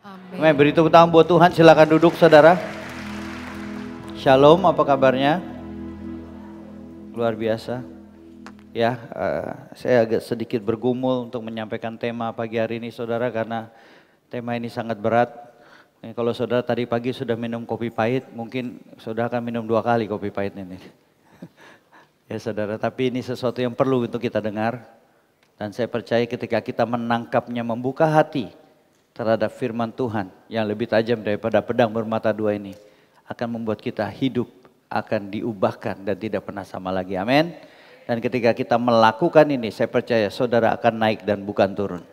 Amin. Beri tepuk tangan buat Tuhan, silakan duduk saudara. Shalom, apa kabarnya? Luar biasa. Ya, saya agak sedikit bergumul untuk menyampaikan tema pagi hari ini saudara, karena tema ini sangat berat. Kalau saudara tadi pagi sudah minum kopi pahit, mungkin saudara akan minum 2 kali kopi pahit ini. Ya saudara, tapi ini sesuatu yang perlu untuk kita dengar. Dan saya percaya ketika kita menangkapnya, membuka hati terhadap firman Tuhan yang lebih tajam daripada pedang bermata 2 ini, akan membuat kita hidup, akan diubahkan dan tidak pernah sama lagi. Amin. Dan ketika kita melakukan ini, saya percaya saudara akan naik dan bukan turun.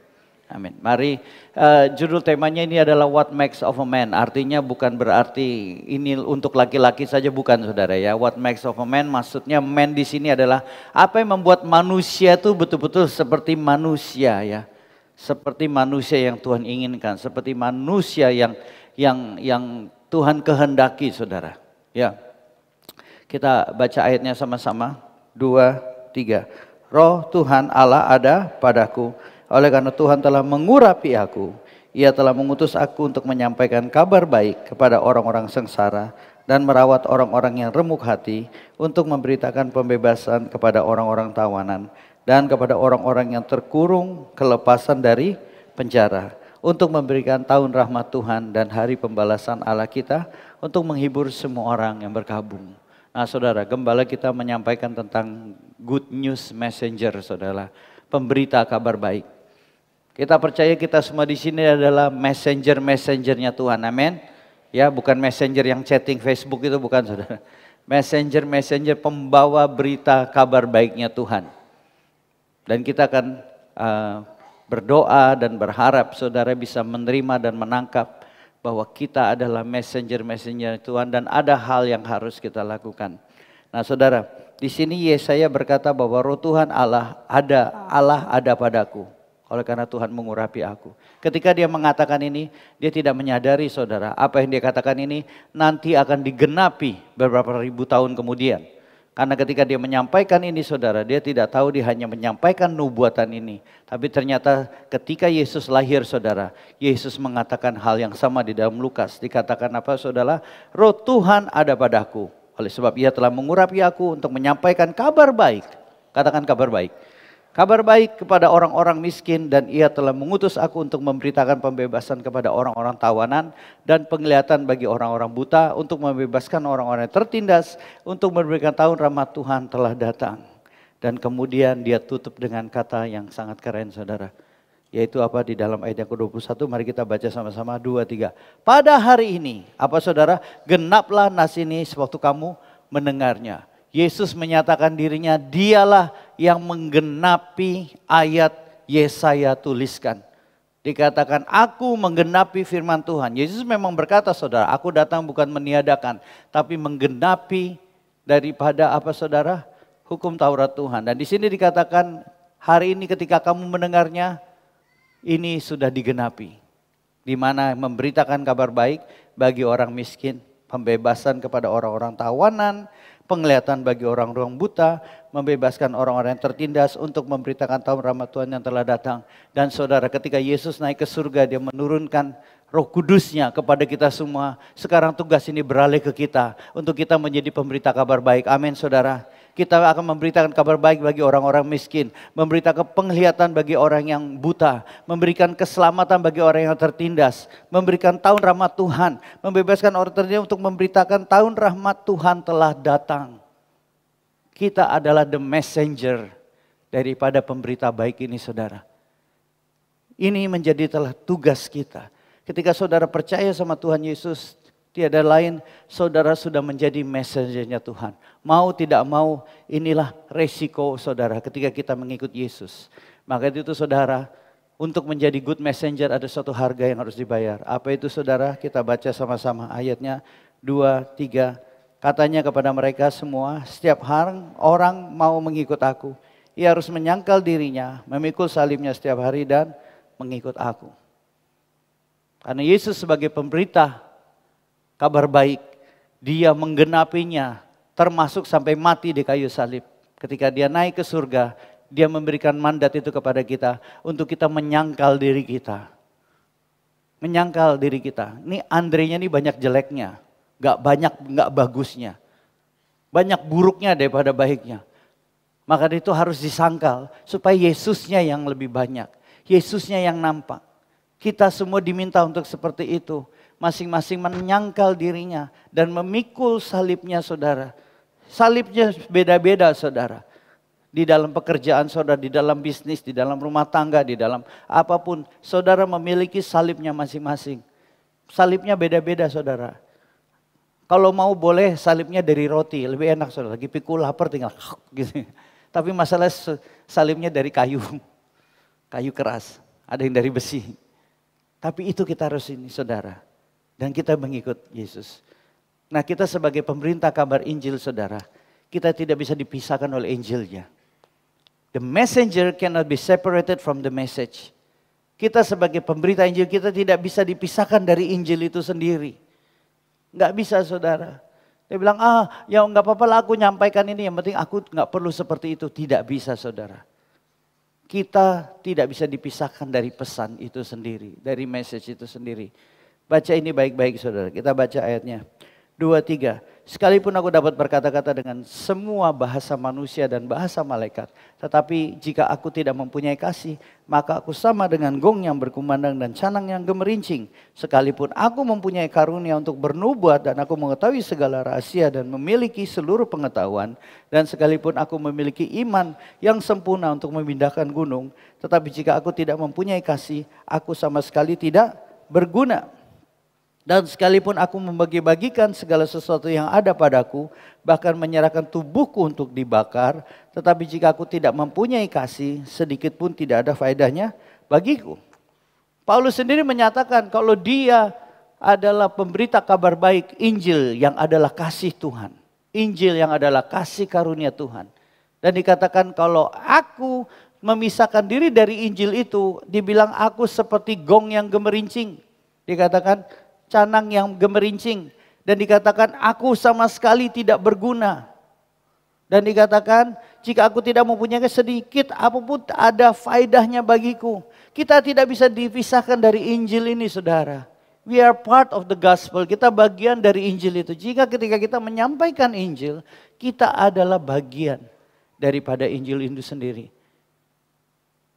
Amin. Mari, judul temanya ini adalah What Makes of a Man. Artinya bukan berarti ini untuk laki-laki saja, bukan saudara ya. What makes of a man, maksudnya man di sini adalah apa yang membuat manusia itu betul-betul seperti manusia ya. Seperti manusia yang Tuhan inginkan, seperti manusia yang Tuhan kehendaki saudara. Ya. Kita baca ayatnya sama-sama. 2, 3. Roh Tuhan Allah ada padaku, oleh karena Tuhan telah mengurapi aku. Ia telah mengutus aku untuk menyampaikan kabar baik kepada orang-orang sengsara dan merawat orang-orang yang remuk hati, untuk memberitakan pembebasan kepada orang-orang tawanan dan kepada orang-orang yang terkurung kelepasan dari penjara, untuk memberikan tahun rahmat Tuhan dan hari pembalasan Allah kita, untuk menghibur semua orang yang berkabung. Nah saudara, gembala kita menyampaikan tentang good news messenger saudara, pemberita kabar baik. Kita percaya kita semua di sini adalah messenger-messengernya Tuhan, amin. Ya, bukan messenger yang chatting Facebook itu, bukan saudara. Messenger pembawa berita kabar baiknya Tuhan. Dan kita akan berdoa dan berharap saudara bisa menerima dan menangkap bahwa kita adalah messenger Tuhan dan ada hal yang harus kita lakukan. Nah saudara, di sini Yesaya berkata bahwa Roh Tuhan Allah ada padaku, oleh karena Tuhan mengurapi aku. Ketika dia mengatakan ini, dia tidak menyadari saudara, apa yang dia katakan ini nanti akan digenapi beberapa ribu tahun kemudian. Karena ketika dia menyampaikan ini saudara, dia tidak tahu dia hanya menyampaikan nubuatan ini. Tapi ternyata ketika Yesus lahir saudara, Yesus mengatakan hal yang sama di dalam Lukas. Dikatakan apa saudara? Roh Tuhan ada padaku. Oleh sebab ia telah mengurapi aku untuk menyampaikan kabar baik. Katakan kabar baik. Kabar baik kepada orang-orang miskin, dan ia telah mengutus aku untuk memberitakan pembebasan kepada orang-orang tawanan dan penglihatan bagi orang-orang buta, untuk membebaskan orang-orang yang tertindas, untuk memberikan tahun rahmat Tuhan telah datang. Dan kemudian dia tutup dengan kata yang sangat keren saudara. Yaitu apa di dalam ayat yang ke-21, mari kita baca sama-sama 2, 3. Pada hari ini, apa saudara? Genaplah nas ini sewaktu kamu mendengarnya. Yesus menyatakan dirinya, dialah yang menggenapi ayat Yesaya tuliskan. Dikatakan, aku menggenapi firman Tuhan. Yesus memang berkata saudara, aku datang bukan meniadakan, tapi menggenapi daripada apa saudara? Hukum Taurat Tuhan. Dan di sini dikatakan, hari ini ketika kamu mendengarnya, ini sudah digenapi. Di mana memberitakan kabar baik bagi orang miskin, pembebasan kepada orang-orang tawanan, penglihatan bagi orang-orang buta, membebaskan orang-orang yang tertindas, untuk memberitakan tahun rahmat Tuhan yang telah datang. Dan saudara, ketika Yesus naik ke surga, dia menurunkan Roh Kudusnya kepada kita semua. Sekarang tugas ini beralih ke kita, untuk kita menjadi pemberita kabar baik. Amin saudara. Kita akan memberitakan kabar baik bagi orang-orang miskin, memberitakan penglihatan bagi orang yang buta, memberikan keselamatan bagi orang yang tertindas, memberikan tahun rahmat Tuhan, membebaskan orang tertindas, untuk memberitakan tahun rahmat Tuhan telah datang. Kita adalah the messenger daripada pemberita baik ini saudara. Ini menjadi telah tugas kita. Ketika saudara percaya sama Tuhan Yesus, tiada lain, saudara sudah menjadi messengernya Tuhan. Mau tidak mau, inilah resiko saudara ketika kita mengikut Yesus. Maka itu saudara, untuk menjadi good messenger ada suatu harga yang harus dibayar. Apa itu saudara? Kita baca sama-sama ayatnya 2, 3. Katanya kepada mereka semua, setiap orang mau mengikut aku, ia harus menyangkal dirinya, memikul salibnya setiap hari dan mengikut aku. Karena Yesus sebagai pemberita kabar baik, dia menggenapinya, termasuk sampai mati di kayu salib. Ketika dia naik ke surga, dia memberikan mandat itu kepada kita, untuk kita menyangkal diri kita. Menyangkal diri kita. Ini Andrenya ini banyak jeleknya. Gak bagusnya. Banyak buruknya daripada baiknya. Maka itu harus disangkal supaya Yesusnya yang lebih banyak. Yesusnya yang nampak. Kita semua diminta untuk seperti itu. Masing-masing menyangkal dirinya dan memikul salibnya saudara. Salibnya beda-beda saudara. Di dalam pekerjaan saudara, di dalam bisnis, di dalam rumah tangga, di dalam apapun. Saudara memiliki salibnya masing-masing. Salibnya beda-beda saudara. Kalau mau boleh salibnya dari roti, lebih enak saudara. Lagi pikul lapar tinggal gitu. Tapi masalah salibnya dari kayu. Kayu keras, ada yang dari besi. Tapi itu kita harus ini saudara. Dan kita mengikut Yesus. Nah kita sebagai pemerintah kabar Injil saudara. Kita tidak bisa dipisahkan oleh Injilnya. The messenger cannot be separated from the message. Kita sebagai pemberita Injil kita tidak bisa dipisahkan dari Injil itu sendiri. Nggak bisa saudara. Dia bilang, ya nggak apa-apa lah aku nyampaikan ini. Yang penting aku nggak perlu seperti itu. Tidak bisa saudara. Kita tidak bisa dipisahkan dari pesan itu sendiri. Dari message itu sendiri. Baca ini baik-baik saudara. Kita baca ayatnya. 2-3. Sekalipun aku dapat berkata-kata dengan semua bahasa manusia dan bahasa malaikat. Tetapi jika aku tidak mempunyai kasih, maka aku sama dengan gong yang berkumandang dan canang yang gemerincing. Sekalipun aku mempunyai karunia untuk bernubuat dan aku mengetahui segala rahasia dan memiliki seluruh pengetahuan. Dan sekalipun aku memiliki iman yang sempurna untuk memindahkan gunung. Tetapi jika aku tidak mempunyai kasih, aku sama sekali tidak berguna. Dan sekalipun aku membagi-bagikan segala sesuatu yang ada padaku, bahkan menyerahkan tubuhku untuk dibakar, tetapi jika aku tidak mempunyai kasih, sedikit pun tidak ada faedahnya bagiku. Paulus sendiri menyatakan kalau dia adalah pemberita kabar baik, Injil yang adalah kasih Tuhan. Injil yang adalah kasih karunia Tuhan. Dan dikatakan kalau aku memisahkan diri dari Injil itu, dibilang aku seperti gong yang gemerincing. Dikatakan canang yang gemerincing. Dan dikatakan aku sama sekali tidak berguna. Dan dikatakan jika aku tidak mempunyai sedikit apapun ada faedahnya bagiku. Kita tidak bisa dipisahkan dari Injil ini saudara. We are part of the gospel. Kita bagian dari Injil itu. Jika ketika kita menyampaikan Injil, kita adalah bagian daripada Injil itu sendiri.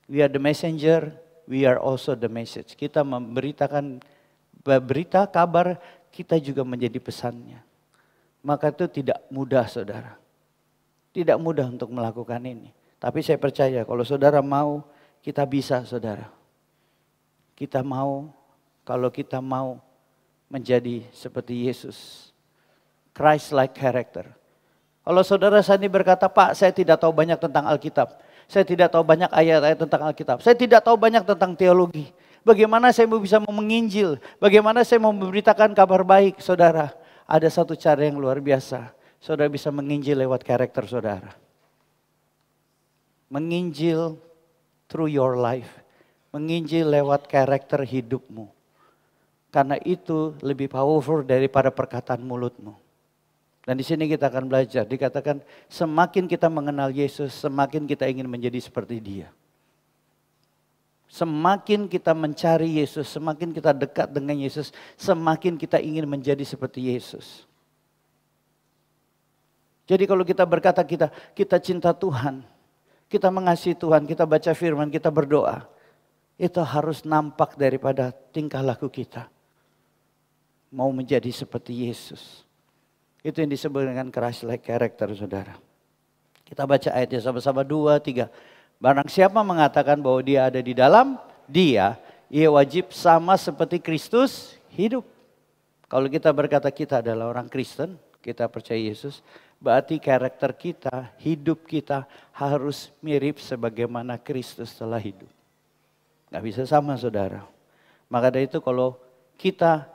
We are the messenger, we are also the message. Kita memberitakan berita kabar, kita juga menjadi pesannya. Maka itu tidak mudah saudara. Tidak mudah untuk melakukan ini. Tapi saya percaya kalau saudara mau, kita bisa saudara. Kita mau, kalau kita mau menjadi seperti Yesus. Christ-like character. Kalau saudara Sandi berkata, Pak saya tidak tahu banyak tentang Alkitab. Saya tidak tahu banyak ayat-ayat tentang Alkitab. Saya tidak tahu banyak tentang teologi. Bagaimana saya bisa menginjil? Bagaimana saya mau memberitakan kabar baik, saudara? Ada satu cara yang luar biasa. Saudara bisa menginjil lewat karakter saudara. Menginjil through your life. Menginjil lewat karakter hidupmu. Karena itu lebih powerful daripada perkataan mulutmu. Dan di sini kita akan belajar. Dikatakan semakin kita mengenal Yesus, semakin kita ingin menjadi seperti Dia. Semakin kita mencari Yesus, semakin kita dekat dengan Yesus, semakin kita ingin menjadi seperti Yesus. Jadi kalau kita berkata kita cinta Tuhan, kita mengasihi Tuhan, kita baca firman, kita berdoa, itu harus nampak daripada tingkah laku kita. Mau menjadi seperti Yesus. Itu yang disebut dengan Christ-like character saudara. Kita baca ayatnya sama-sama 2-3. Barang siapa mengatakan bahwa dia ada di dalam dia, ia wajib sama seperti Kristus hidup. Kalau kita berkata kita adalah orang Kristen, kita percaya Yesus, berarti karakter kita, hidup kita harus mirip sebagaimana Kristus telah hidup. Gak bisa sama saudara. Maka dari itu kalau kita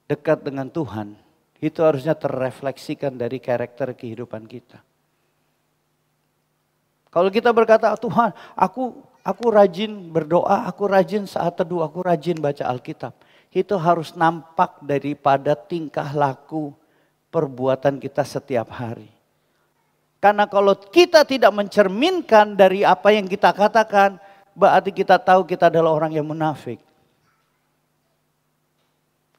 dekat dengan Tuhan, itu harusnya terrefleksikan dari karakter kehidupan kita. Kalau kita berkata, Tuhan aku rajin berdoa, aku rajin saat teduh, aku rajin baca Alkitab. Itu harus nampak daripada tingkah laku perbuatan kita setiap hari. Karena kalau kita tidak mencerminkan dari apa yang kita katakan, berarti kita tahu kita adalah orang yang munafik.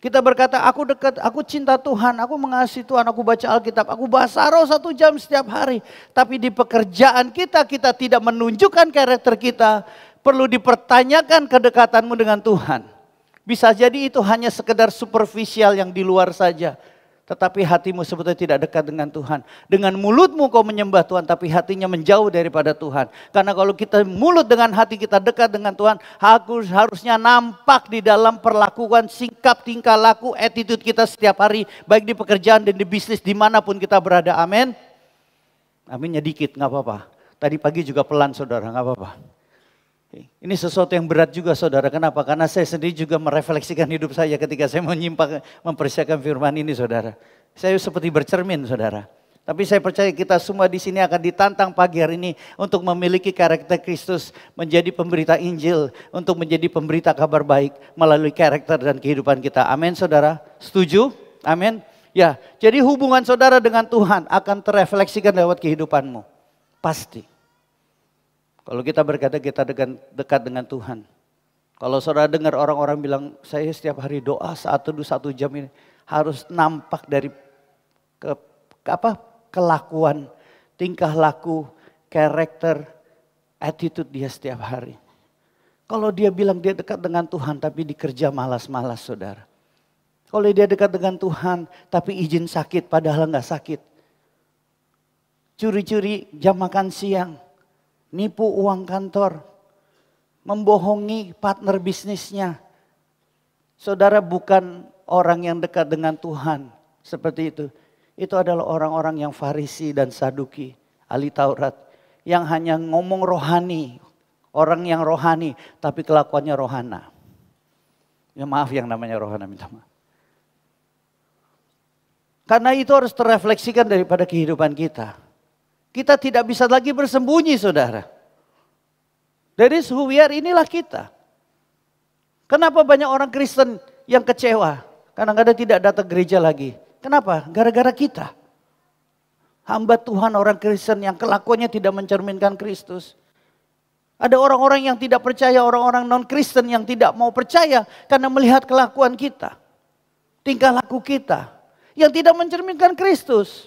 Kita berkata, aku dekat, aku cinta Tuhan, aku mengasihi Tuhan, aku baca Alkitab, aku bahasa roh 1 jam setiap hari. Tapi di pekerjaan kita, kita tidak menunjukkan karakter kita. Perlu dipertanyakan kedekatanmu dengan Tuhan. Bisa jadi itu hanya sekedar superficial yang di luar saja. Tetapi hatimu sebetulnya tidak dekat dengan Tuhan. Dengan mulutmu kau menyembah Tuhan, tapi hatinya menjauh daripada Tuhan. Karena kalau kita mulut dengan hati kita dekat dengan Tuhan, harusnya nampak di dalam perlakuan, sikap, tingkah laku, attitude kita setiap hari. Baik di pekerjaan dan di bisnis, dimanapun kita berada. Amin. Aminnya dikit, gak apa-apa. Tadi pagi juga pelan saudara, gak apa-apa. Ini sesuatu yang berat juga saudara. Kenapa? Karena saya sendiri juga merefleksikan hidup saya ketika saya mempersiapkan firman ini saudara. Saya seperti bercermin saudara. Tapi saya percaya kita semua di sini akan ditantang pagi hari ini untuk memiliki karakter Kristus, menjadi pemberita Injil, untuk menjadi pemberita kabar baik melalui karakter dan kehidupan kita. Amin saudara. Setuju? Amin. Ya, jadi hubungan saudara dengan Tuhan akan terefleksikan lewat kehidupanmu. Pasti. Kalau kita berkata kita dekat dengan Tuhan. Kalau saudara dengar orang-orang bilang, saya setiap hari doa 1 jam ini. Harus nampak dari kelakuan, tingkah laku, karakter, attitude dia setiap hari. Kalau dia bilang dia dekat dengan Tuhan tapi di kerja malas-malas saudara. Kalau dia dekat dengan Tuhan tapi izin sakit padahal enggak sakit. Curi-curi jam makan siang. Nipu uang kantor, membohongi partner bisnisnya. Saudara bukan orang yang dekat dengan Tuhan seperti itu. Itu adalah orang-orang yang Farisi dan Saduki, ahli Taurat. Yang hanya ngomong rohani, orang yang rohani tapi kelakuannya rohana. Ya maaf yang namanya rohana, minta maaf. Karena itu harus terefleksikan daripada kehidupan kita. Kita tidak bisa lagi bersembunyi saudara. Dari who we are, inilah kita. Kenapa banyak orang Kristen yang kecewa? Kadang-kadang tidak datang gereja lagi. Kenapa? Gara-gara kita. Hamba Tuhan orang Kristen yang kelakuannya tidak mencerminkan Kristus. Ada orang-orang yang tidak percaya, orang-orang non-Kristen yang tidak mau percaya karena melihat kelakuan kita. Tingkah laku kita yang tidak mencerminkan Kristus.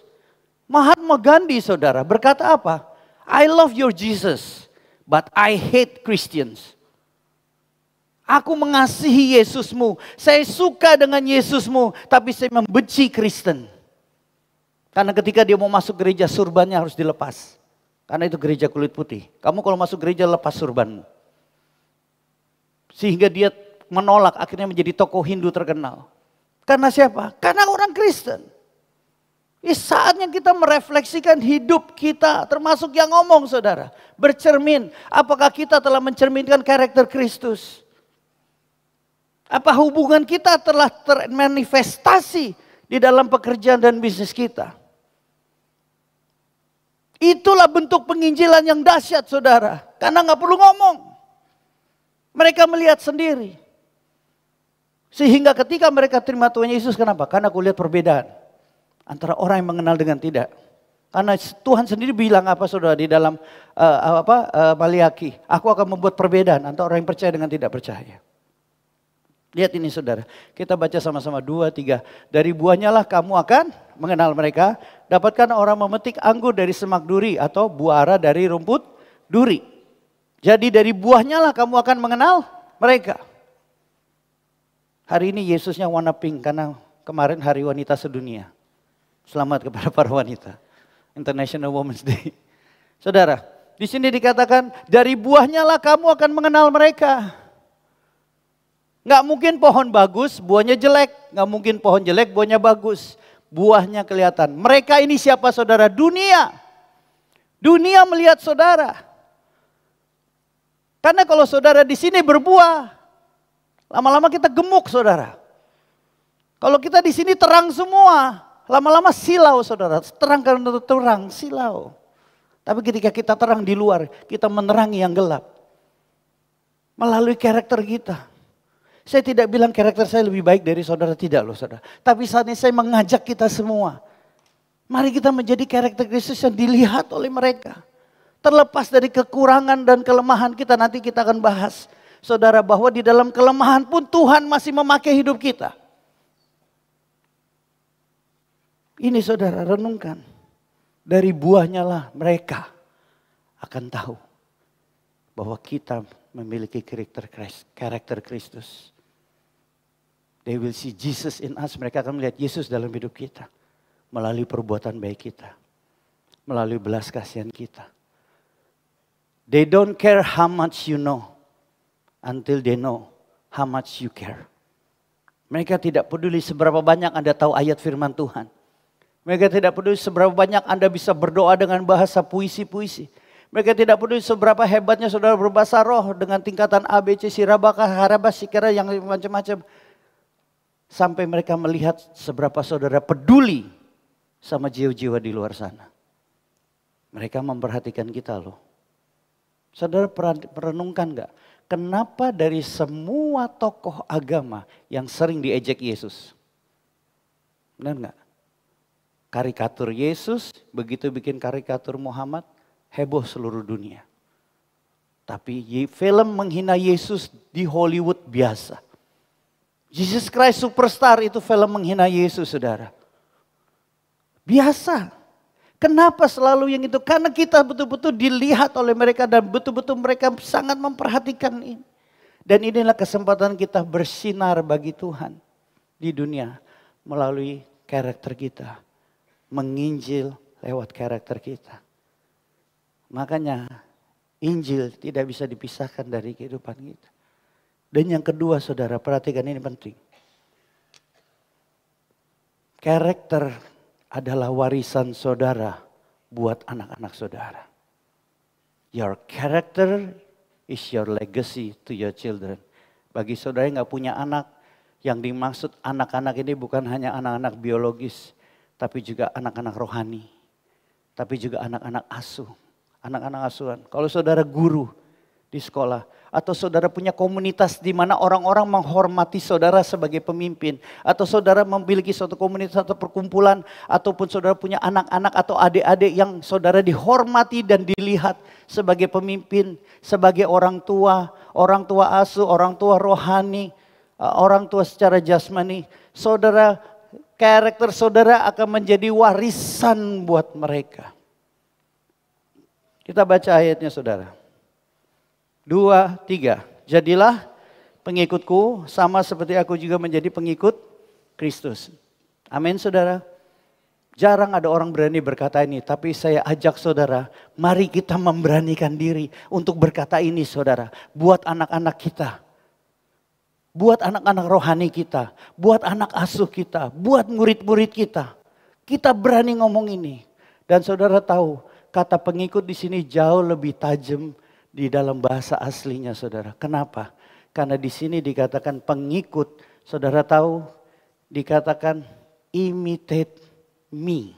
Mahatma Gandhi saudara berkata apa? I love your Jesus, but I hate Christians. Aku mengasihi Yesusmu, saya suka dengan Yesusmu, tapi saya membenci Kristen. Karena ketika dia mau masuk gereja, surbannya harus dilepas. Karena itu gereja kulit putih. Kamu kalau masuk gereja lepas surbanmu. Sehingga dia menolak, akhirnya menjadi tokoh Hindu terkenal. Karena siapa? Karena orang Kristen. Saatnya kita merefleksikan hidup kita, termasuk yang ngomong saudara. Bercermin, apakah kita telah mencerminkan karakter Kristus? Apa hubungan kita telah termanifestasi di dalam pekerjaan dan bisnis kita? Itulah bentuk penginjilan yang dahsyat saudara. Karena gak perlu ngomong. Mereka melihat sendiri. Sehingga ketika mereka terima Tuhan Yesus, kenapa? Karena aku lihat perbedaan antara orang yang mengenal dengan tidak. Karena Tuhan sendiri bilang apa saudara di dalam Maliaki. Aku akan membuat perbedaan antara orang yang percaya dengan tidak percaya. Lihat ini saudara. Kita baca sama-sama 2, 3. Dari buahnya lah kamu akan mengenal mereka. Dapatkan orang memetik anggur dari semak duri atau buah ara dari rumput duri. Jadi dari buahnya lah kamu akan mengenal mereka. Hari ini Yesusnya warna pink karena kemarin hari wanita sedunia. Selamat kepada para wanita. International Women's Day. Saudara, di sini dikatakan dari buahnya lah kamu akan mengenal mereka. Gak mungkin pohon bagus, buahnya jelek. Gak mungkin pohon jelek, buahnya bagus. Buahnya kelihatan. Mereka ini siapa saudara? Dunia. Dunia melihat saudara. Karena kalau saudara di sini berbuah, lama-lama kita gemuk saudara. Kalau kita di sini terang semua, lama-lama silau saudara, terang karena terang, silau. Tapi ketika kita terang di luar, kita menerangi yang gelap. Melalui karakter kita. Saya tidak bilang karakter saya lebih baik dari saudara, tidak loh saudara. Tapi saat ini saya mengajak kita semua. Mari kita menjadi karakter Kristus yang dilihat oleh mereka. Terlepas dari kekurangan dan kelemahan kita, nanti kita akan bahas. Saudara, bahwa di dalam kelemahan pun Tuhan masih memakai hidup kita. Ini saudara renungkan. Dari buahnya lah mereka akan tahu bahwa kita memiliki karakter Kristus. They will see Jesus in us. Mereka akan melihat Yesus dalam hidup kita. Melalui perbuatan baik kita. Melalui belas kasihan kita. They don't care how much you know. Until they know how much you care. Mereka tidak peduli seberapa banyak Anda tahu ayat firman Tuhan. Mereka tidak peduli seberapa banyak Anda bisa berdoa dengan bahasa puisi-puisi. Mereka tidak peduli seberapa hebatnya saudara berbahasa roh dengan tingkatan A, B, C, Sirabaka, Harabas, Sikara yang macam-macam. Sampai mereka melihat seberapa saudara peduli sama jiwa-jiwa di luar sana. Mereka memperhatikan kita loh. Saudara perenungkan gak? Kenapa dari semua tokoh agama yang sering diejek Yesus? Benar gak? Karikatur Yesus, begitu bikin karikatur Muhammad, heboh seluruh dunia. Tapi film menghina Yesus di Hollywood biasa. Jesus Christ Superstar itu film menghina Yesus, saudara. Biasa. Kenapa selalu yang itu? Karena kita betul-betul dilihat oleh mereka dan betul-betul mereka sangat memperhatikan ini. Dan inilah kesempatan kita bersinar bagi Tuhan di dunia melalui karakter kita. Menginjil lewat karakter kita. Makanya Injil tidak bisa dipisahkan dari kehidupan kita. Dan yang kedua saudara, perhatikan ini penting. Karakter adalah warisan saudara buat anak-anak saudara. Your character is your legacy to your children. Bagi saudara yang gak punya anak, yang dimaksud anak-anak ini bukan hanya anak-anak biologis, tapi juga anak-anak rohani. Tapi juga anak-anak asuh. Anak-anak asuhan. Kalau saudara guru di sekolah, atau saudara punya komunitas di mana orang-orang menghormati saudara sebagai pemimpin, atau saudara memiliki suatu komunitas atau perkumpulan, ataupun saudara punya anak-anak atau adik-adik yang saudara dihormati dan dilihat sebagai pemimpin, sebagai orang tua asuh, orang tua rohani, orang tua secara jasmani, saudara, karakter saudara akan menjadi warisan buat mereka. Kita baca ayatnya saudara. 2, 3. Jadilah pengikutku sama seperti aku juga menjadi pengikut Kristus. Amin saudara. Jarang ada orang berani berkata ini. Tapi saya ajak saudara. Mari kita memberanikan diri untuk berkata ini saudara. Buat anak-anak kita. Buat anak-anak rohani kita. Buat anak asuh kita. Buat murid-murid kita. Kita berani ngomong ini. Dan saudara tahu. Kata pengikut di sini jauh lebih tajam di dalam bahasa aslinya saudara. Kenapa? Karena di sini dikatakan pengikut. Saudara tahu dikatakan imitate me.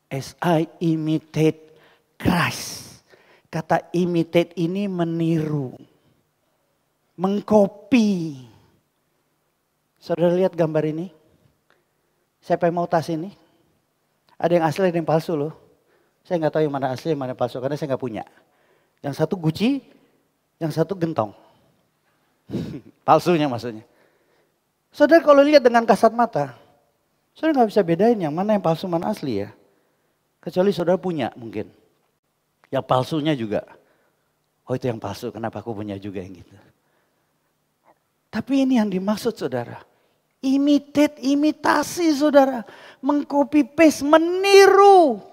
As I imitate Christ. Kata imitate ini meniru. Mengkopi. Saudara lihat gambar ini? Siapa yang mau tas ini? Ada yang asli, ada yang palsu loh. Saya nggak tahu yang mana asli, yang mana palsu karena saya nggak punya. Yang satu Gucci, yang satu gentong. Palsunya maksudnya. Saudara kalau lihat dengan kasat mata, saudara nggak bisa bedain yang mana yang palsu, mana asli ya. Kecuali saudara punya mungkin. Yang palsunya juga. Oh itu yang palsu, kenapa aku punya juga yang gitu. Tapi ini yang dimaksud saudara. Imitate, imitasi saudara. Mengcopy paste, meniru.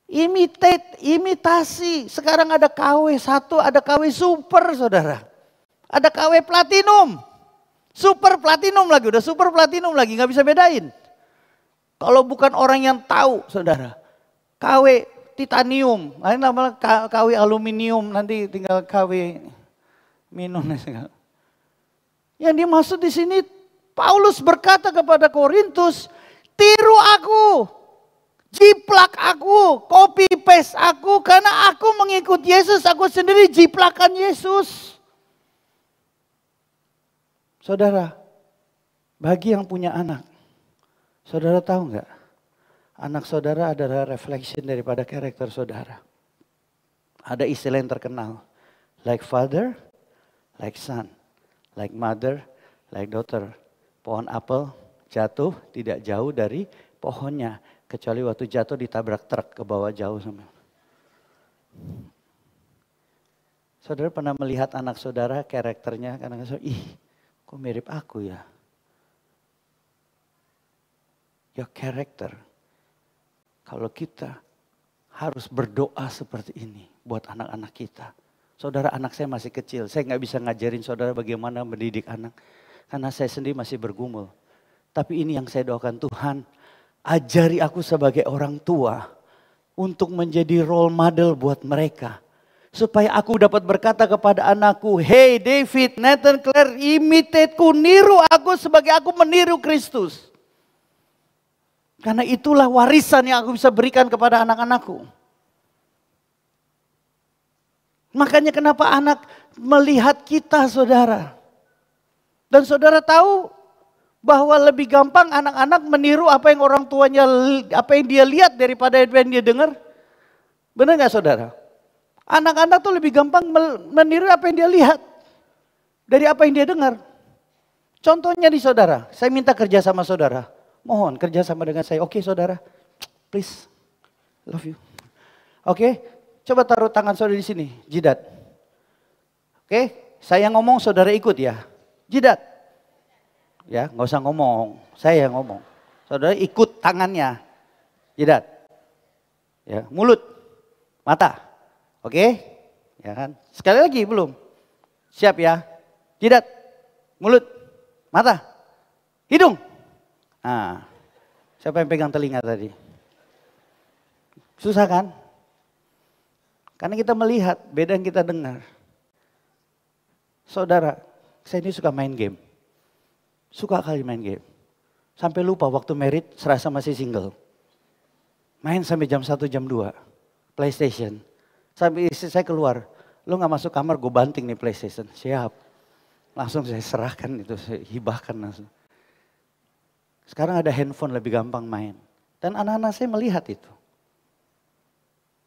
Imitate, imitasi. Sekarang ada KW 1, ada KW super saudara. Ada KW platinum. Super platinum lagi, udah super platinum lagi, gak bisa bedain. Kalau bukan orang yang tahu saudara. KW titanium, lain namanya KW aluminium, nanti tinggal KW minum. Yang dimaksud di sini Paulus berkata kepada Korintus, tiru aku. Jiplak aku, copy paste aku, karena aku mengikut Yesus, aku sendiri jiplakan Yesus. Saudara, bagi yang punya anak, saudara tahu nggak? Anak saudara adalah reflection daripada karakter saudara. Ada istilah yang terkenal, like father, like son, like mother, like daughter. Pohon apel jatuh tidak jauh dari pohonnya. Kecuali waktu jatuh ditabrak truk ke bawah jauh. Saudara pernah melihat anak saudara karakternya, kadang-kadang ih kok mirip aku ya. Your character. Kalau kita harus berdoa seperti ini buat anak-anak kita. Saudara, anak saya masih kecil, saya nggak bisa ngajarin saudara bagaimana mendidik anak. Karena saya sendiri masih bergumul. Tapi ini yang saya doakan, Tuhan ajari aku sebagai orang tua untuk menjadi role model buat mereka. Supaya aku dapat berkata kepada anakku, hey David, Nathan, Claire, imitateku, niru aku sebagai aku meniru Kristus. Karena itulah warisan yang aku bisa berikan kepada anak-anakku. Makanya kenapa anak melihat kita saudara. Dan saudara tahu bahwa lebih gampang anak-anak meniru apa yang orang tuanya, apa yang dia lihat daripada apa yang dia dengar. Benar gak saudara? Anak-anak tuh lebih gampang meniru apa yang dia lihat dari apa yang dia dengar. Contohnya nih saudara, saya minta kerja sama saudara. Mohon kerja sama dengan saya. Oke saudara, please, love you. Oke, coba taruh tangan saudara di sini, jidat. Oke, saya ngomong saudara ikut ya, jidat. Ya, nggak usah ngomong, saya yang ngomong. Saudara ikut tangannya, jidat. Ya, mulut, mata. Oke, ya kan? Sekali lagi belum? Siap ya? Jidat, mulut, mata, hidung. Nah, siapa yang pegang telinga tadi? Susah kan? Karena kita melihat, beda yang kita dengar. Saudara, saya ini suka main game. Suka kali main game. Sampai lupa waktu merit serasa masih single. Main sampai jam 1, jam 2. PlayStation. Sampai istri saya keluar, lu gak masuk kamar gue banting nih PlayStation. Siap. Langsung saya serahkan itu, saya hibahkan langsung. Sekarang ada handphone lebih gampang main. Dan anak-anak saya melihat itu.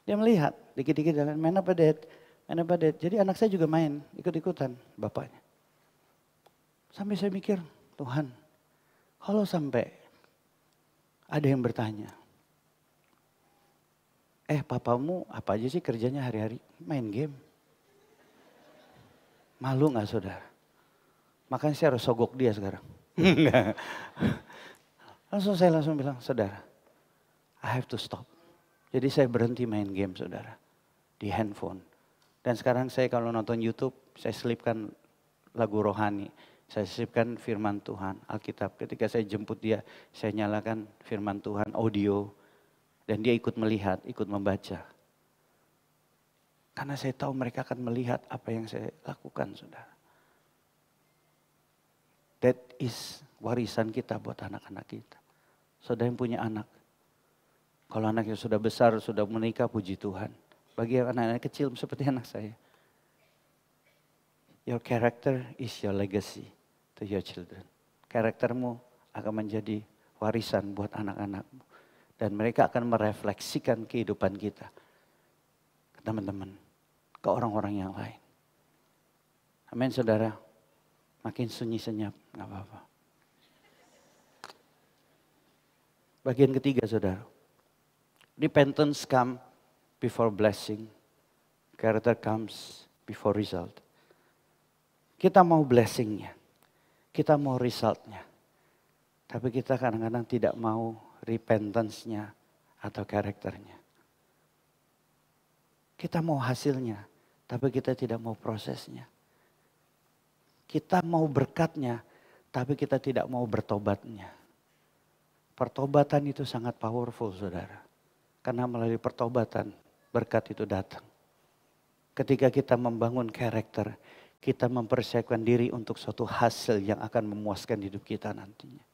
Dia melihat, dikit-dikit jalan, main apa Dad? Main apa Dad? Jadi anak saya juga main, ikut-ikutan bapaknya. Sampai saya mikir, Tuhan, kalau sampai ada yang bertanya, papamu apa aja sih kerjanya hari-hari? Main game. Malu gak saudara? Makanya saya harus sogok dia sekarang. Saya langsung bilang, saudara, I have to stop. Jadi saya berhenti main game saudara. Di handphone. Dan sekarang saya kalau nonton YouTube, saya selipkan lagu rohani. Saya selipkan firman Tuhan, Alkitab. Ketika saya jemput dia, saya nyalakan firman Tuhan, audio. Dan dia ikut melihat, ikut membaca. Karena saya tahu mereka akan melihat apa yang saya lakukan, saudara. That is warisan kita buat anak-anak kita. Saudara yang punya anak. Kalau anaknya sudah besar, sudah menikah, puji Tuhan. Bagi anak-anak kecil seperti anak saya. Your character is your legacy to your children. Karaktermu akan menjadi warisan buat anak-anakmu. Dan mereka akan merefleksikan kehidupan kita. Ke teman-teman. Ke orang-orang yang lain. Amin saudara. Makin sunyi senyap. Gak apa-apa. Bagian ketiga saudara. Repentance comes before blessing. Character comes before result. Kita mau blessingnya. Kita mau resultnya. Tapi kita kadang-kadang tidak mau repentance-nya atau karakternya. Kita mau hasilnya, tapi kita tidak mau prosesnya. Kita mau berkatnya, tapi kita tidak mau bertobatnya. Pertobatan itu sangat powerful saudara. Karena melalui pertobatan, berkat itu datang. Ketika kita membangun karakter, kita mempersiapkan diri untuk suatu hasil yang akan memuaskan hidup kita nantinya.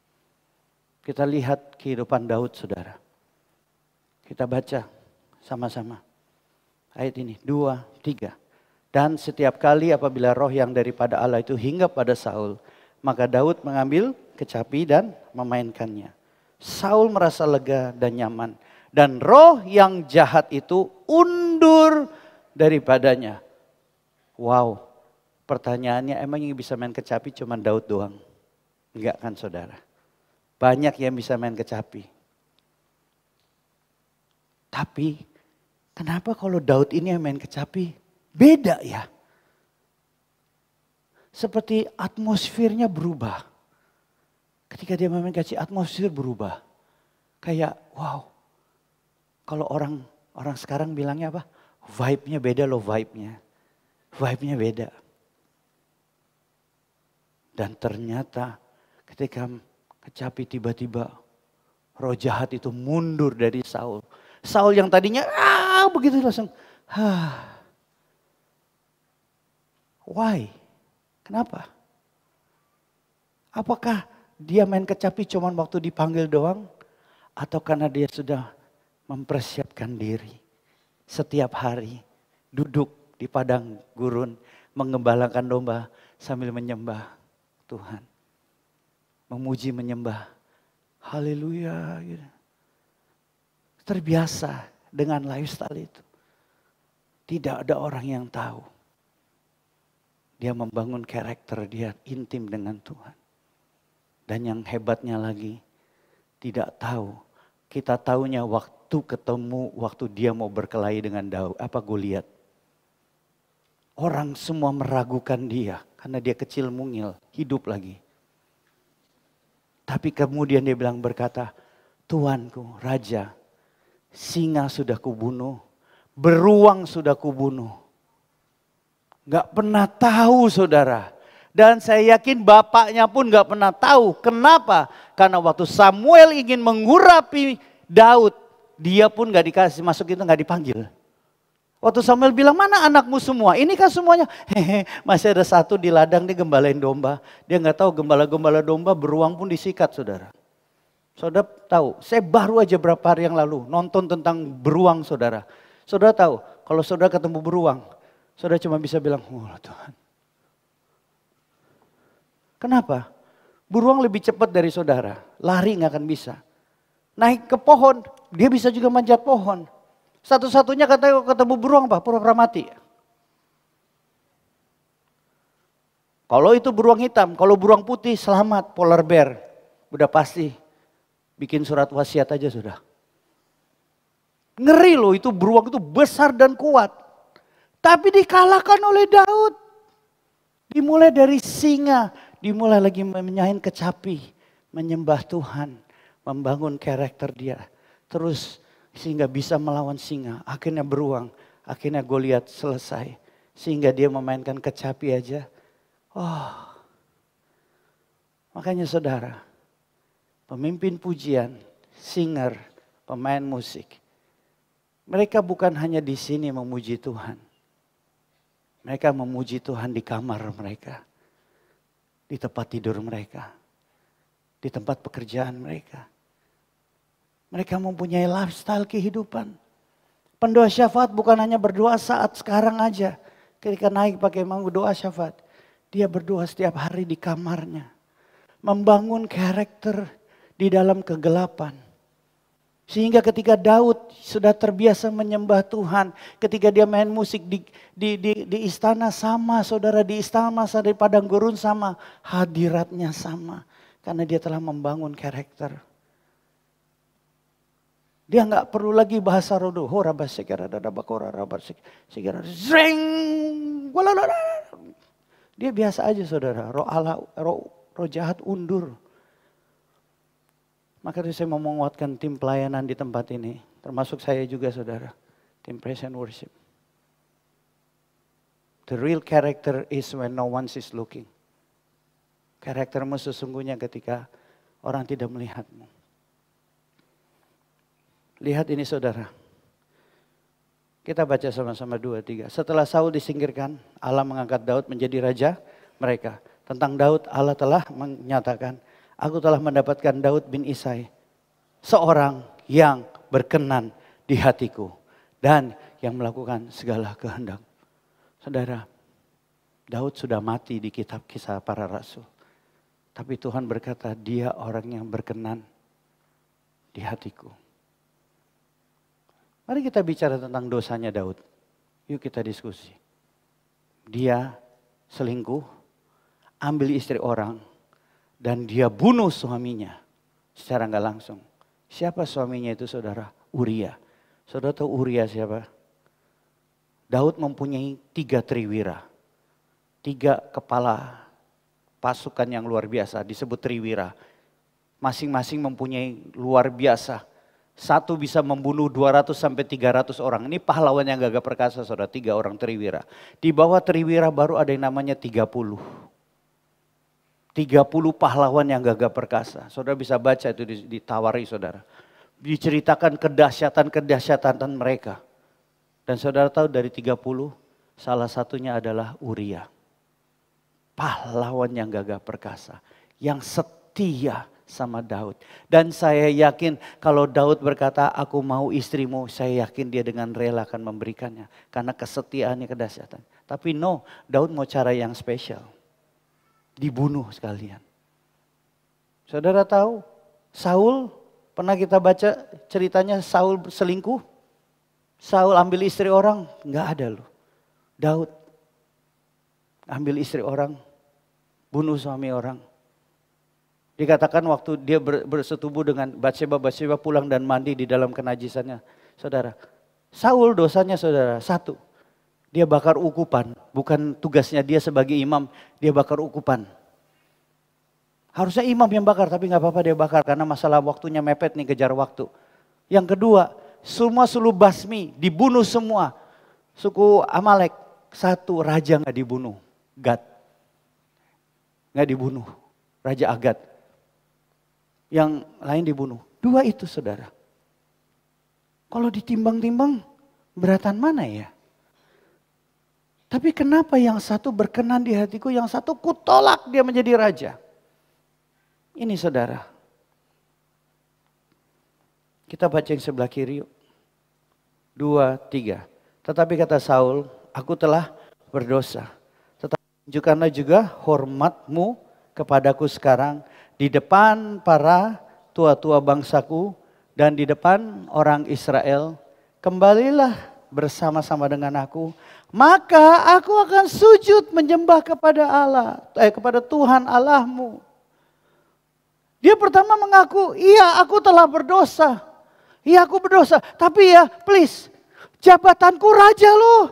Kita lihat kehidupan Daud saudara. Kita baca sama-sama. Ayat ini 2, 3. Dan setiap kali apabila roh yang daripada Allah itu hinggap pada Saul. Maka Daud mengambil kecapi dan memainkannya. Saul merasa lega dan nyaman. Dan roh yang jahat itu undur daripadanya. Wow. Pertanyaannya emang yang bisa main kecapi cuma Daud doang? Enggak kan saudara? Banyak yang bisa main kecapi. Tapi kenapa kalau Daud ini yang main kecapi beda ya? Seperti atmosfernya berubah. Ketika dia main kecapi atmosfer berubah. Kayak wow. Kalau orang sekarang bilangnya apa? Vibe-nya beda loh vibe-nya. Vibe-nya beda. Dan ternyata ketika kecapi tiba-tiba roh jahat itu mundur dari Saul. Saul yang tadinya begitu langsung Why? Kenapa? Apakah dia main kecapi cuma waktu dipanggil doang? Atau karena dia sudah mempersiapkan diri setiap hari duduk di padang gurun mengembalakan domba sambil menyembah Tuhan. Memuji menyembah. Haleluya. Terbiasa dengan lifestyle itu. Tidak ada orang yang tahu. Dia membangun karakter dia intim dengan Tuhan. Dan yang hebatnya lagi, tidak tahu. Kita tahunya waktu ketemu, waktu dia mau berkelahi dengan Goliat. Orang semua meragukan dia karena dia kecil mungil, hidup lagi. Tapi kemudian dia berkata, Tuanku, Raja, singa sudah kubunuh, beruang sudah kubunuh. Gak pernah tahu saudara. Dan saya yakin bapaknya pun gak pernah tahu. Kenapa? Karena waktu Samuel ingin mengurapi Daud, dia pun gak dikasih masuk itu, gak dipanggil. Waktu Samuel bilang, mana anakmu semua? Ini kan semuanya, masih ada satu di ladang, dia gembalain domba. Dia gak tahu gembala-gembala domba beruang pun disikat saudara. Saudara tahu, saya baru aja berapa hari yang lalu nonton tentang beruang saudara. Saudara tahu, kalau saudara ketemu beruang, saudara cuma bisa bilang, oh Tuhan. Kenapa? Beruang lebih cepat dari saudara, lari gak akan bisa. Naik ke pohon, dia bisa juga manjat pohon. Satu-satunya katanya ketemu beruang apa? Pura-pura mati. Kalau itu beruang hitam, kalau beruang putih selamat, polar bear. Udah pasti bikin surat wasiat aja sudah. Ngeri loh, itu beruang itu besar dan kuat. Tapi dikalahkan oleh Daud. Dimulai dari singa, dimulai lagi menyain kecapi, menyembah Tuhan, membangun karakter dia. Terus sehingga bisa melawan singa, akhirnya beruang, akhirnya Goliat selesai. Sehingga dia memainkan kecapi aja. Makanya saudara, pemimpin pujian, singer, pemain musik. Mereka bukan hanya di sini memuji Tuhan. Mereka memuji Tuhan di kamar mereka. Di tempat tidur mereka. Di tempat pekerjaan mereka. Mereka mempunyai lifestyle kehidupan. Pendoa syafaat bukan hanya berdoa saat sekarang aja. Ketika naik pakai manggu doa syafaat. Dia berdoa setiap hari di kamarnya. Membangun karakter di dalam kegelapan. Sehingga ketika Daud sudah terbiasa menyembah Tuhan. Ketika dia main musik di istana sama. Saudara di istana di padang gurun sama. Hadiratnya sama. Karena dia telah membangun karakter. Dia nggak perlu lagi bahasa rodo. Dia biasa aja saudara. Roh jahat undur. Maka saya mau menguatkan tim pelayanan di tempat ini. Termasuk saya juga saudara. Tim praise and worship. The real character is when no one is looking. Karaktermu sesungguhnya ketika orang tidak melihatmu. Lihat ini saudara. Kita baca sama-sama 2, 3. Setelah Saul disingkirkan, Allah mengangkat Daud menjadi raja mereka. Tentang Daud, Allah telah menyatakan, aku telah mendapatkan Daud bin Isai, seorang yang berkenan di hatiku dan yang melakukan segala kehendak. Saudara, Daud sudah mati di kitab Kisah Para Rasul. Tapi Tuhan berkata, dia orang yang berkenan di hatiku. Mari kita bicara tentang dosanya Daud. Yuk kita diskusi. Dia selingkuh, ambil istri orang, dan dia bunuh suaminya secara nggak langsung. Siapa suaminya itu saudara? Uria. Saudara tahu Uria siapa? Daud mempunyai 3 triwira. 3 kepala pasukan yang luar biasa disebut triwira. Masing-masing mempunyai luar biasa. Satu bisa membunuh 200 sampai 300 orang. Ini pahlawan yang gagah perkasa, saudara. 3 orang triwira. Di bawah triwira baru ada yang namanya 30. 30 pahlawan yang gagah perkasa. Saudara bisa baca itu ditawari saudara. Diceritakan kedahsyatan mereka. Dan saudara tahu dari 30 salah satunya adalah Uria. Pahlawan yang gagah perkasa. Yang setia sama Daud. Dan saya yakin kalau Daud berkata aku mau istrimu. Saya yakin dia dengan rela akan memberikannya. Karena kesetiaannya kedahsyatan. Tapi no, Daud mau cara yang spesial. Dibunuh sekalian. Saudara tahu Saul, pernah kita baca ceritanya Saul selingkuh? Saul ambil istri orang, enggak ada loh. Daud ambil istri orang, bunuh suami orang. Dikatakan waktu dia bersetubuh dengan Batseba pulang dan mandi di dalam kenajisannya. Saudara, Saul dosanya saudara, 1. Dia bakar ukupan, bukan tugasnya dia sebagai imam, dia bakar ukupan. Harusnya imam yang bakar, tapi gak apa-apa dia bakar karena masalah waktunya mepet nih, kejar waktu. Yang kedua, semua suku Basmi dibunuh semua. Suku Amalek, 1 raja gak dibunuh, Gad. Gak dibunuh, Raja Agad. Yang lain dibunuh. 2 itu saudara. Kalau ditimbang-timbang, beratan mana ya? Tapi kenapa yang 1 berkenan di hatiku, yang 1 kutolak dia menjadi raja? Ini saudara. Kita baca yang sebelah kiri yuk. 2, 3. Tetapi kata Saul, aku telah berdosa. Tetapi tunjukkanlah juga hormatmu kepadaku sekarang di depan para tua-tua bangsaku dan di depan orang Israel. Kembalilah bersama-sama dengan aku. Maka aku akan sujud menyembah kepada kepada Tuhan Allahmu. Dia pertama mengaku, iya aku telah berdosa. Iya aku berdosa, tapi ya please, jabatanku raja loh.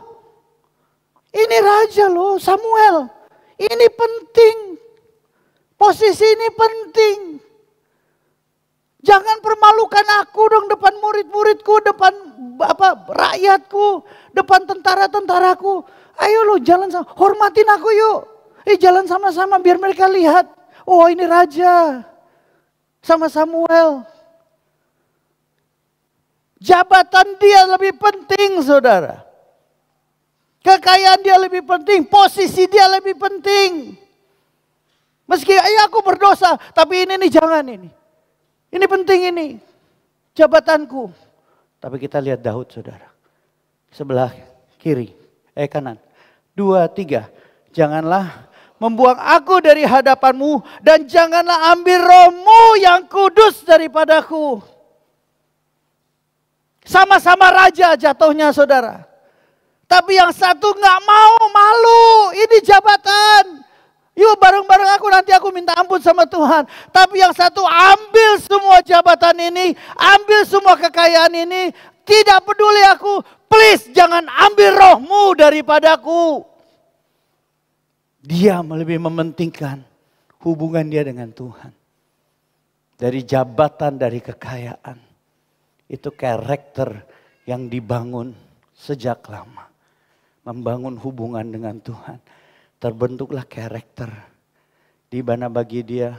Ini raja loh, Samuel. Ini penting. Posisi ini penting. Jangan permalukan aku dong depan murid-muridku, depan rakyatku, depan tentara-tentaraku. Ayo lo jalan sama, hormatin aku yuk. Jalan sama-sama biar mereka lihat. Oh ini raja. Sama Samuel. Jabatan dia lebih penting saudara. Kekayaan dia lebih penting, posisi dia lebih penting. Meski aku berdosa, tapi ini nih jangan ini. Ini penting ini, jabatanku. Tapi kita lihat Daud saudara. Sebelah kiri, kanan. 2, 3, janganlah membuang aku dari hadapanmu dan janganlah ambil rohmu yang kudus daripadaku. Sama-sama raja jatuhnya saudara. Tapi yang 1 gak mau, malu. Ini jabatan. Yuk bareng-bareng aku, nanti aku minta ampun sama Tuhan. Tapi yang 1 ambil semua jabatan ini. Ambil semua kekayaan ini. Tidak peduli aku. Please jangan ambil rohmu daripadaku. Dia lebih mementingkan hubungan dia dengan Tuhan. Dari jabatan, dari kekayaan. Itu karakter yang dibangun sejak lama. Membangun hubungan dengan Tuhan. Terbentuklah karakter. Di mana bagi dia,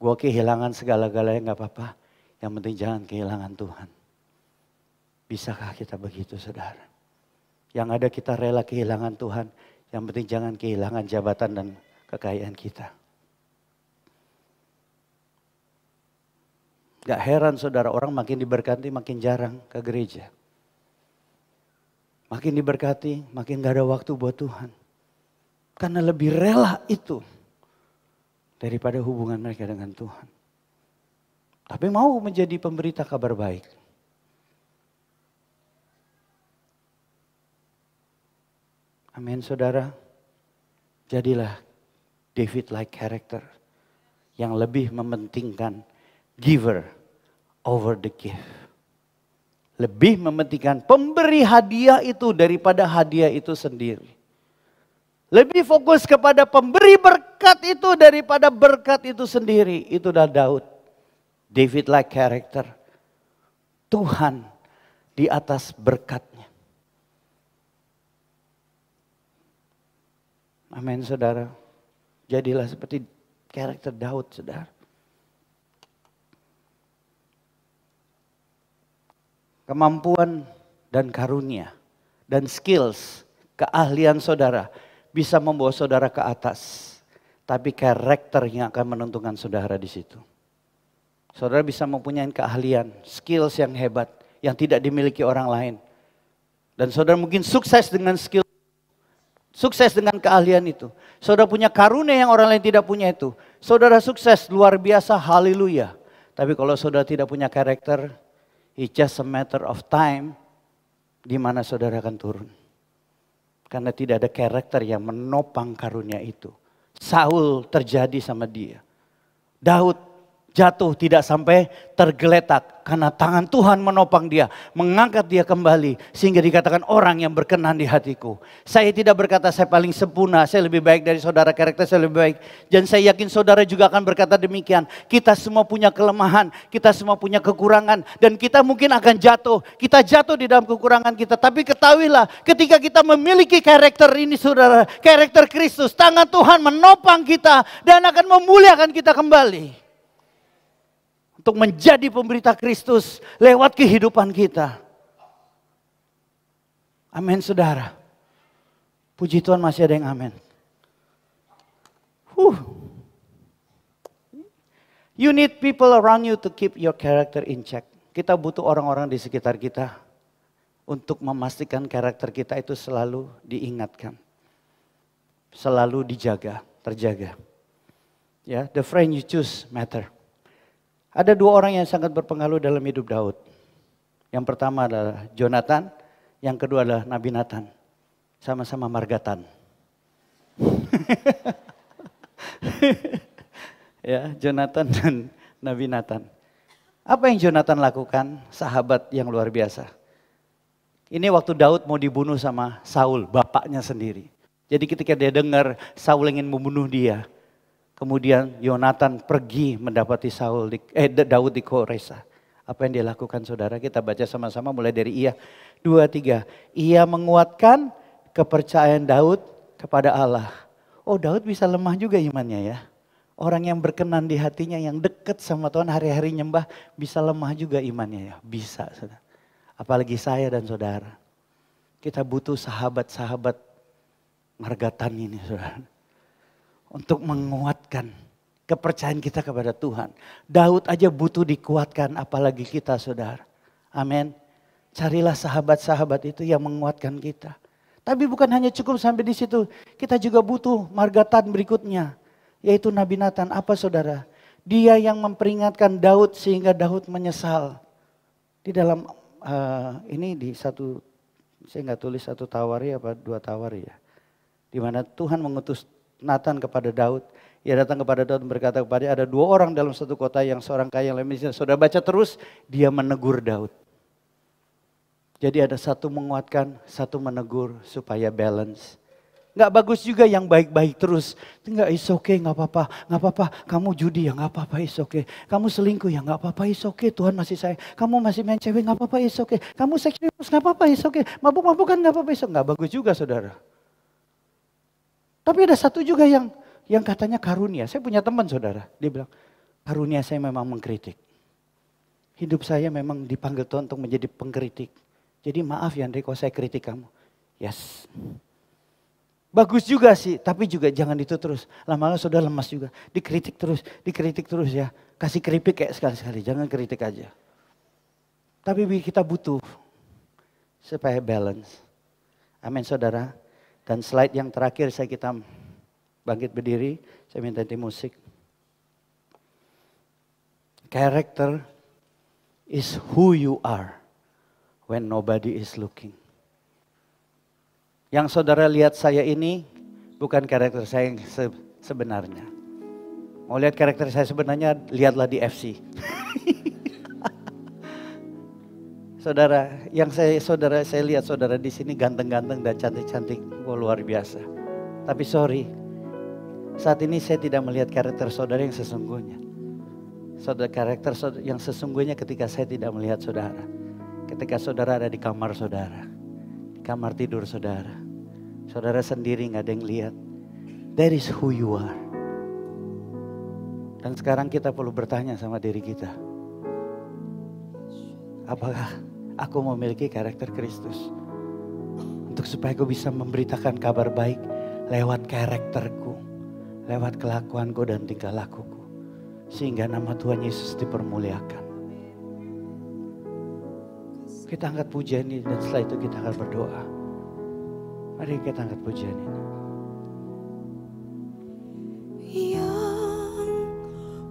gue kehilangan segala-galanya gak apa-apa. Yang penting jangan kehilangan Tuhan. Bisakah kita begitu saudara? Yang ada kita rela kehilangan Tuhan. Yang penting jangan kehilangan jabatan dan kekayaan kita. Gak heran saudara, orang makin diberkati makin jarang ke gereja. Makin diberkati makin gak ada waktu buat Tuhan. Karena lebih rela itu daripada hubungan mereka dengan Tuhan. Tapi mau menjadi pemberita kabar baik. Amin saudara. Jadilah David-like character yang lebih mementingkan giver over the gift. lebih mementingkan pemberi hadiah itu daripada hadiah itu sendiri. Lebih fokus kepada pemberi berkat itu daripada berkat itu sendiri. Itu adalah Daud. David-like character. Tuhan di atas berkatnya. Amin saudara. Jadilah seperti karakter Daud saudara. Kemampuan dan karunia dan skills, keahlian saudara bisa membawa saudara ke atas. Tapi karakter yang akan menentukan saudara di situ. Saudara bisa mempunyai keahlian, skills yang hebat, yang tidak dimiliki orang lain. Dan saudara mungkin sukses dengan skill, sukses dengan keahlian itu. Saudara punya karunia yang orang lain tidak punya itu. Saudara sukses, luar biasa, haleluya. Tapi kalau saudara tidak punya karakter, it's just a matter of time di mana saudara akan turun. Karena tidak ada karakter yang menopang karunia itu. Saul terjadi sama dia. Daud jatuh tidak sampai tergeletak karena tangan Tuhan menopang dia, mengangkat dia kembali sehingga dikatakan orang yang berkenan di hatiku. Saya tidak berkata saya paling sempurna, saya lebih baik dari saudara, karakter saya lebih baik. Dan saya yakin saudara juga akan berkata demikian. Kita semua punya kelemahan, kita semua punya kekurangan dan kita mungkin akan jatuh. Kita jatuh di dalam kekurangan kita, tapi ketahuilah ketika kita memiliki karakter ini saudara, karakter Kristus, tangan Tuhan menopang kita dan akan memuliakan kita kembali. Untuk menjadi pemberita Kristus lewat kehidupan kita. Amin saudara. Puji Tuhan masih ada yang amin. You need people around you to keep your character in check. Kita butuh orang-orang di sekitar kita. Untuk memastikan karakter kita itu selalu diingatkan. Selalu dijaga, terjaga. Ya, the friend you choose matter. Ada dua orang yang sangat berpengaruh dalam hidup Daud. Yang pertama adalah Jonathan, yang kedua adalah Nabi Nathan. Sama-sama margatan. Ya, Jonathan dan Nabi Nathan. Apa yang Jonathan lakukan? Sahabat yang luar biasa. Ini waktu Daud mau dibunuh sama Saul, bapaknya sendiri. Jadi ketika dia dengar Saul ingin membunuh dia, kemudian Yonatan pergi mendapati Daud di Koresa. Apa yang dia lakukan saudara? Kita baca sama-sama mulai dari 2, 3. Ia menguatkan kepercayaan Daud kepada Allah. Oh, Daud bisa lemah juga imannya ya. Orang yang berkenan di hatinya, yang dekat sama Tuhan, hari-hari nyembah, bisa lemah juga imannya ya. Bisa saudara. Apalagi saya dan saudara. Kita butuh sahabat-sahabat margatan ini saudara. Untuk menguatkan kepercayaan kita kepada Tuhan. Daud aja butuh dikuatkan, apalagi kita saudara. Amin. Carilah sahabat-sahabat itu yang menguatkan kita. Tapi bukan hanya cukup sampai di situ. Kita juga butuh margatan berikutnya. Yaitu Nabi Nathan. Apa saudara? Dia yang memperingatkan Daud sehingga Daud menyesal. Di dalam ini di satu, saya nggak tulis 1 Tawari apa 2 Tawari ya. Di mana Tuhan mengutus Nathan kepada Daud. Ia datang kepada Daud dan berkata kepadanya, ada 2 orang dalam satu kota, yang seorang kaya yang lain miskin. Saudara baca terus, dia menegur Daud. Jadi ada satu menguatkan, satu menegur supaya balance. Gak bagus juga yang baik-baik terus. Enggak, it's okay, gak apa-apa. Gak apa-apa, kamu judi ya gak apa-apa, it's okay. Kamu selingkuh ya gak apa-apa, it's okay. Tuhan masih sayang. Kamu masih main cewek gak apa-apa, it's okay. Kamu seks bebas gak apa-apa, it's okay. Mabuk-mabukan gak apa-apa, it's okay. Gak bagus juga saudara. Tapi ada satu juga yang katanya karunia. Saya punya teman saudara, dia bilang, karunia saya memang mengkritik. Hidup saya memang dipanggil Tuhan untuk menjadi pengkritik. Jadi maaf ya Andre kalau saya kritik kamu. Yes. Bagus juga sih, tapi juga jangan itu terus. Lama-lama sudah lemas juga. Dikritik terus ya. Kasih keripik kayak sekali-sekali, jangan kritik aja. Tapi kita butuh supaya balance. Amin saudara. Dan slide yang terakhir kita bangkit berdiri. Saya minta tim musik. Character is who you are when nobody is looking. Yang saudara lihat saya ini bukan karakter saya yang sebenarnya. Mau lihat karakter saya sebenarnya, lihatlah di FC. Saudara, saya lihat saudara di sini ganteng-ganteng dan cantik-cantik, luar biasa. Tapi sorry, saat ini saya tidak melihat karakter saudara yang sesungguhnya. Karakter yang sesungguhnya ketika saya tidak melihat saudara. Ketika saudara ada di kamar saudara, di kamar tidur saudara. Saudara sendiri gak ada yang lihat. That is who you are. Dan sekarang kita perlu bertanya sama diri kita. Apakah aku memiliki karakter Kristus? Untuk supaya aku bisa memberitakan kabar baik lewat karakterku, lewat kelakuanku dan tingkah lakuku. Sehingga nama Tuhan Yesus dipermuliakan. Kita angkat pujian ini dan setelah itu kita akan berdoa. Mari kita angkat pujian ini. Yang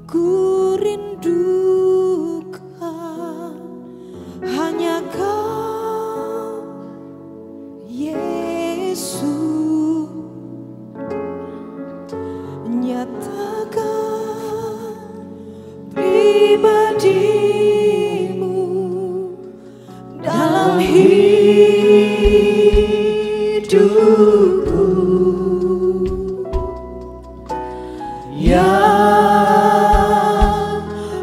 ku rindukan hanya Kau, Yesus. Nyatakan pribadimu dalam hidupku, yang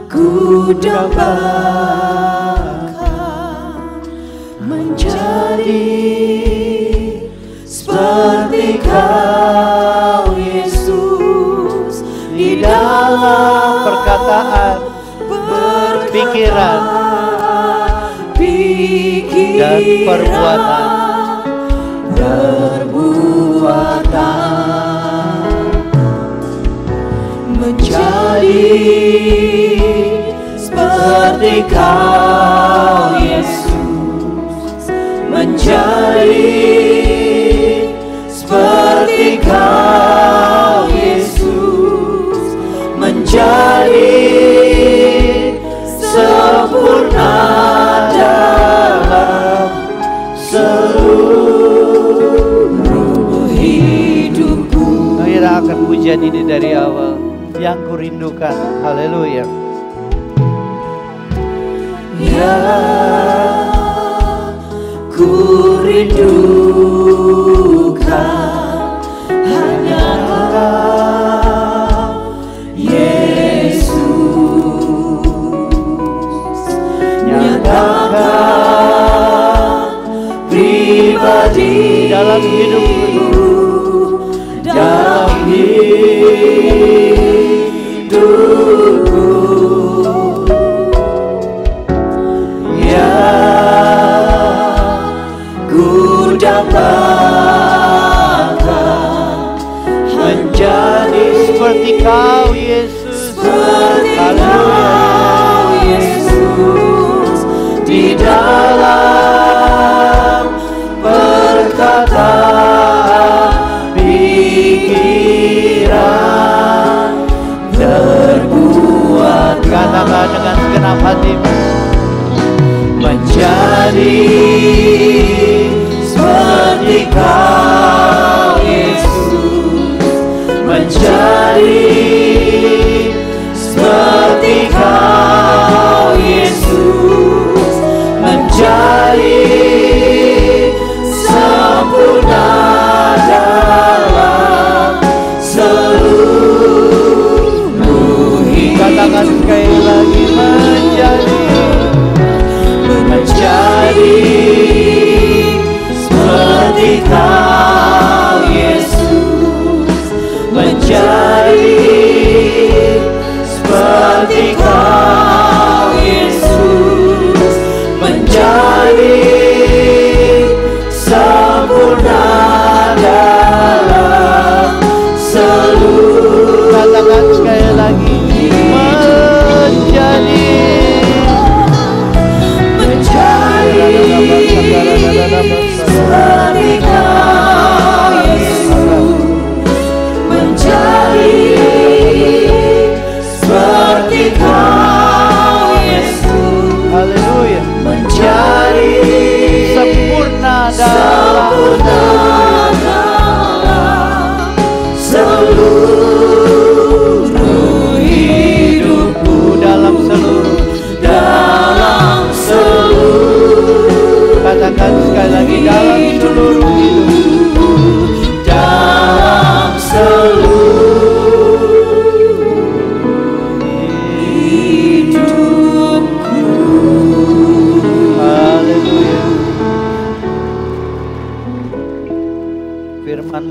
ku dambakan menjadi seperti Kau, Yesus, di dalam Perkataan, pikiran, dan perbuatan. Menjadi seperti Kau, Yesus, menjadi seperti Kau, Yesus, menjadi sempurna dalam seluruh hidupku. Kita akan pujian ini dari awal. Yang kurindukan, haleluya. Yang kurindukan hanya Kau, Yesus. Nyatakan pribadi dalam hidupku, dalam hidupku, yang ku dambakan menjadi seperti Kau, Yesus. seperti Kau, Yesus, di dalam perkataan, pikiran, perbuatan. Katakan dengan segenap hatimu. Menjadi seperti Kau, Yesus, menjadi seperti Kau, Yesus, menjadi sempurna dalam seluruh hidup. Katakan sekali lagi, menjadi Menjadi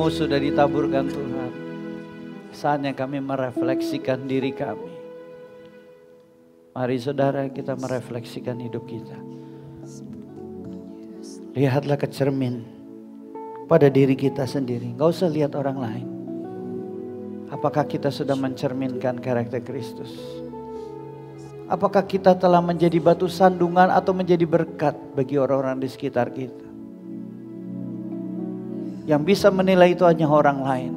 kasih-Mu sudah ditaburkan Tuhan. Saatnya kami merefleksikan diri kami. Mari saudara kita merefleksikan hidup kita. Lihatlah ke cermin pada diri kita sendiri. Gak usah lihat orang lain. Apakah kita sudah mencerminkan karakter Kristus? Apakah kita telah menjadi batu sandungan atau menjadi berkat bagi orang-orang di sekitar kita? Yang bisa menilai itu hanya orang lain.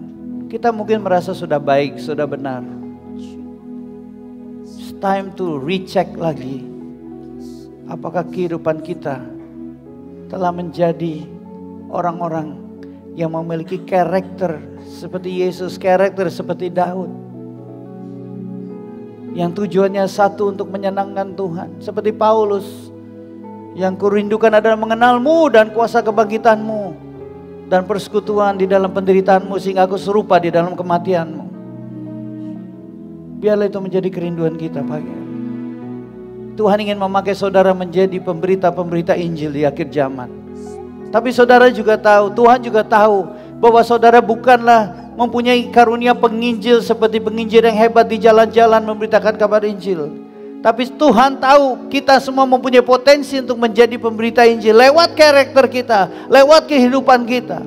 Kita mungkin merasa sudah baik, sudah benar. It's time to recheck lagi. Apakah kehidupan kita telah menjadi orang-orang yang memiliki karakter seperti Yesus, karakter seperti Daud. Yang tujuannya satu, untuk menyenangkan Tuhan. Seperti Paulus, yang kurindukan adalah mengenal-Mu dan kuasa kebangkitan-Mu. Dan persekutuan di dalam penderitaanmu sehingga aku serupa di dalam kematianmu. Biarlah itu menjadi kerinduan kita pagi hari. Tuhan ingin memakai saudara menjadi pemberita-pemberita Injil di akhir zaman. Tapi saudara juga tahu, Tuhan juga tahu bahwa saudara bukanlah mempunyai karunia penginjil seperti penginjil yang hebat di jalan-jalan memberitakan kabar Injil. Tapi Tuhan tahu kita semua mempunyai potensi untuk menjadi pemberita Injil lewat karakter kita, lewat kehidupan kita.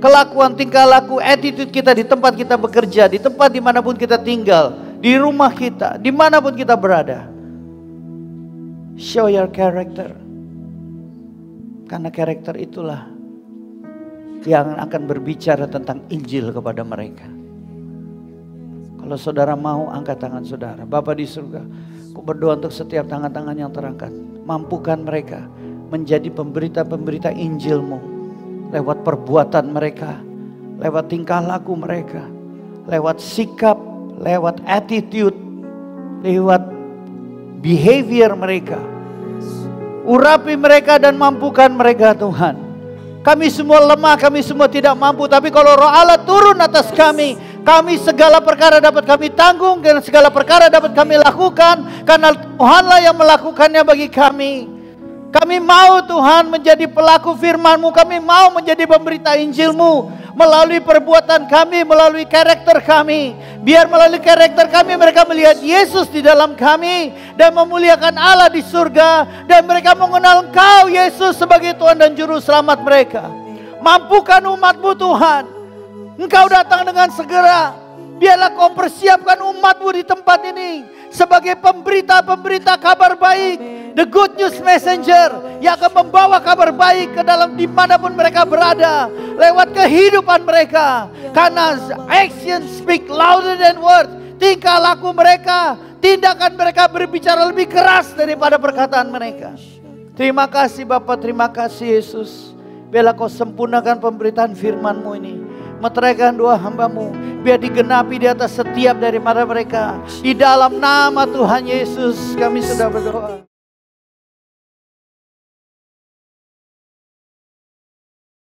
Kelakuan, tingkah laku, attitude kita di tempat kita bekerja, di tempat dimanapun kita tinggal, di rumah kita, dimanapun kita berada. Show your character. Karena karakter itulah yang akan berbicara tentang Injil kepada mereka. Kalau saudara mau, angkat tangan saudara. Bapa di surga, aku berdoa untuk setiap tangan-tangan yang terangkat. Mampukan mereka menjadi pemberita-pemberita Injil-Mu. Lewat perbuatan mereka, lewat tingkah laku mereka, lewat sikap, lewat attitude, lewat behavior mereka. Urapi mereka dan mampukan mereka Tuhan. Kami semua lemah, kami semua tidak mampu. Tapi kalau Roh Allah turun atas kami segala perkara dapat kami tanggung, dan segala perkara dapat kami lakukan. Karena Tuhanlah yang melakukannya bagi kami. Kami mau Tuhan menjadi pelaku firman-Mu. Kami mau menjadi pemberita Injil-Mu. Melalui perbuatan kami, melalui karakter kami. Biar melalui karakter kami mereka melihat Yesus di dalam kami. Dan memuliakan Allah di surga. Dan mereka mengenal Engkau Yesus sebagai Tuhan dan Juru Selamat mereka. Mampukan umat-Mu Tuhan. Engkau datang dengan segera. Biarlah Kau persiapkan umat-Mu di tempat ini sebagai pemberita-pemberita kabar baik. The good news messenger yang akan membawa kabar baik ke dalam dimanapun mereka berada. Lewat kehidupan mereka. Karena action speak louder than words. Tingkah laku mereka, tindakan mereka berbicara lebih keras daripada perkataan mereka. Terima kasih Bapa, terima kasih Yesus. Biarlah Kau sempurnakan pemberitaan firman-Mu ini. Meteraikan doa hamba-Mu, biar digenapi di atas setiap dari mereka. Di dalam nama Tuhan Yesus kami sudah berdoa.